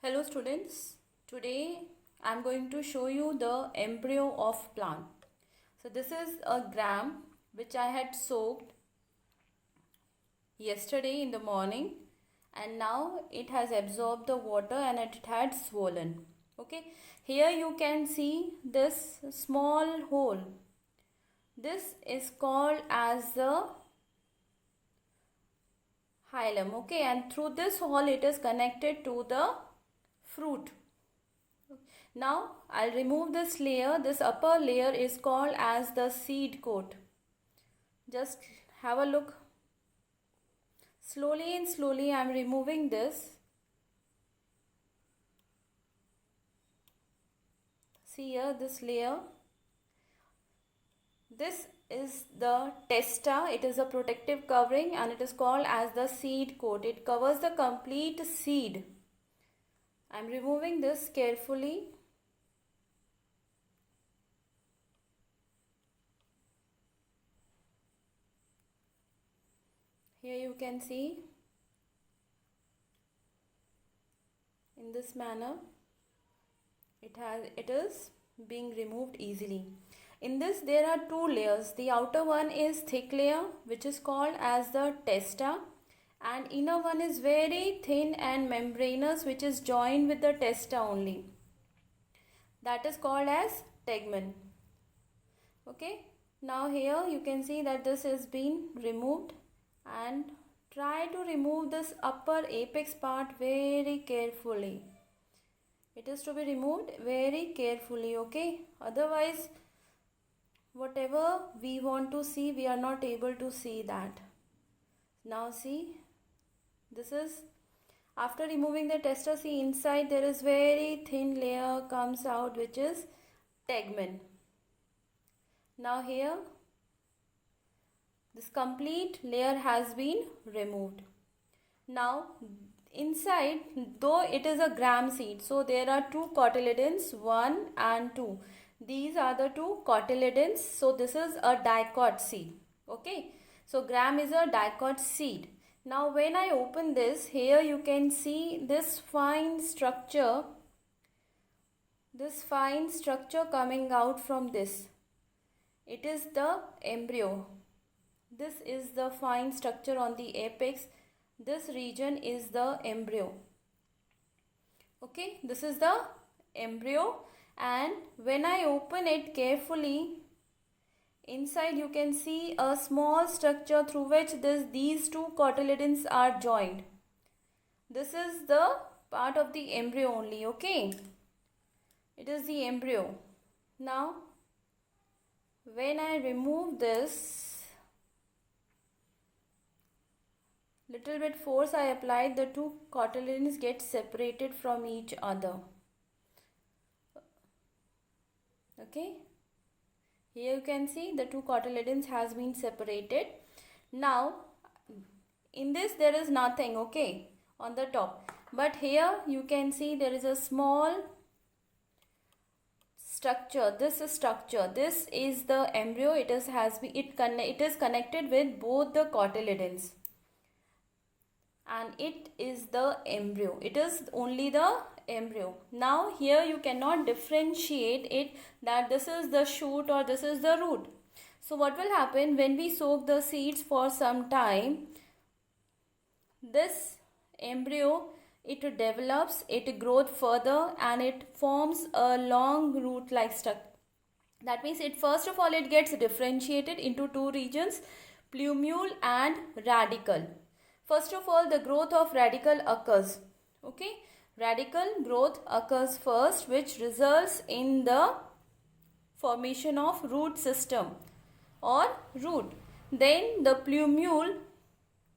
Hello students, today I am going to show you the embryo of plant. So this is a gram which I had soaked yesterday in the morning, and now it has absorbed the water and it had swollen. Okay, here you can see this small hole. This is called as the hilum. Okay, and through this hole it is connected to the fruit. Now I'll remove this layer. This upper layer is called as the seed coat. Just have a look. Slowly and slowly I'm removing this. See here, this layer. This is the testa. It is a protective covering and it is called as the seed coat. It covers the complete seed. I'm removing this carefully. Here you can see in this manner it is being removed easily. In this there are two layers. The outer one is thick layer which is called as the testa, and inner one is very thin and membranous which is joined with the testa only. That is called as tegmen. Okay, now here you can see that this has been removed, and try to remove this upper apex part very carefully. It is to be removed very carefully, okay? Otherwise, whatever we want to see, we are not able to see that. Now see, this is after removing the testa. See, inside there is very thin layer comes out which is tegmen. Now here this complete layer has been removed. Now inside, though it is a gram seed, so there are two cotyledons, 1 and 2. These are the two cotyledons. So this is a dicot seed. Okay, so gram is a dicot seed. Now when I open this, here you can see this fine structure coming out from this. It is the embryo. This is the fine structure on the apex. This region is the embryo. Okay, this is the embryo, and when I open it carefully, inside you can see a small structure through which these two cotyledons are joined. This is the part of the embryo only. Okay, it is the embryo. Now when I remove this, little bit force I applied, the two cotyledons get separated from each other. Okay, here you can see the two cotyledons has been separated. Now in this there is nothing, okay, on the top, but here you can see there is a small structure. This is the embryo. It is connected with both the cotyledons, and it is the embryo. It is only the embryo. Now here you cannot differentiate it that this is the shoot or this is the root. So what will happen when we soak the seeds for some time? This embryo, it develops, it grows further, and it forms a long root like structure. That means it first of all it gets differentiated into two regions, plumule and radicle. First of all, the growth of radicle occurs. Okay, radicle growth occurs first, which results in the formation of root system or root. Then the plumule,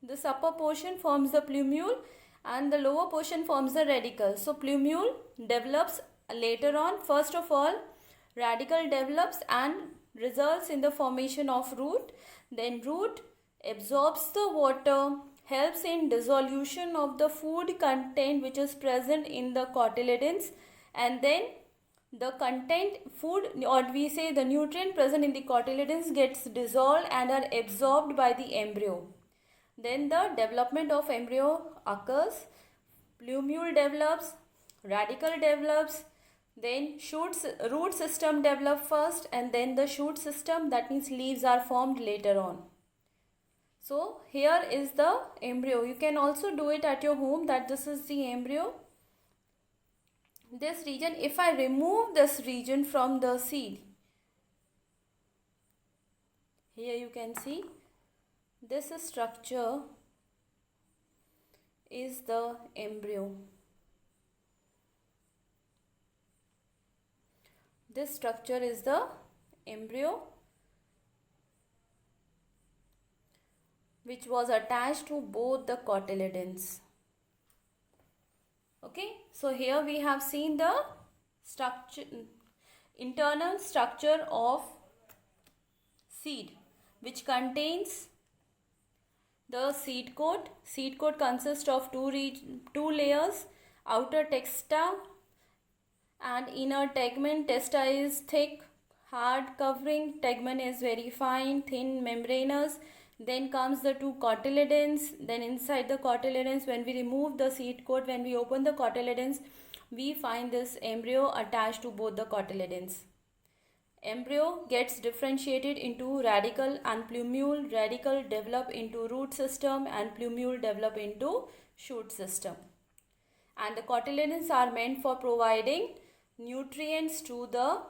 this upper portion forms the plumule and the lower portion forms the radicle. So plumule develops later on. First of all, radicle develops and results in the formation of root. Then root absorbs the water, helps in dissolution of the food content which is present in the cotyledons, and then the food, or we say the nutrient present in the cotyledons, gets dissolved and are absorbed by the embryo. Then the development of embryo occurs, plumule develops, Radicle develops, then root system develop first, and then the shoot system, that means leaves are formed later on. So here is the embryo. You can also do it at your home, that this is the embryo. This region, if I remove this region from the seed, here you can see this structure is the embryo. This structure is the embryo which was attached to both the cotyledons. Okay, so here we have seen the structure, internal structure of seed, which contains the seed coat. Seed coat consists of two layers, outer testa and inner tegmen. Testa is thick, hard covering, tegmen is very fine, thin, membranous. Then comes the two cotyledons. Then inside the cotyledons, when we remove the seed coat, when we open the cotyledons, we find this embryo attached to both the cotyledons. Embryo gets differentiated into radicle and plumule. Radicle develop into root system and plumule develop into shoot system. And the cotyledons are meant for providing nutrients to the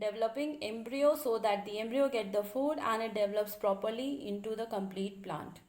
developing embryo, so that the embryo get the food and it develops properly into the complete plant.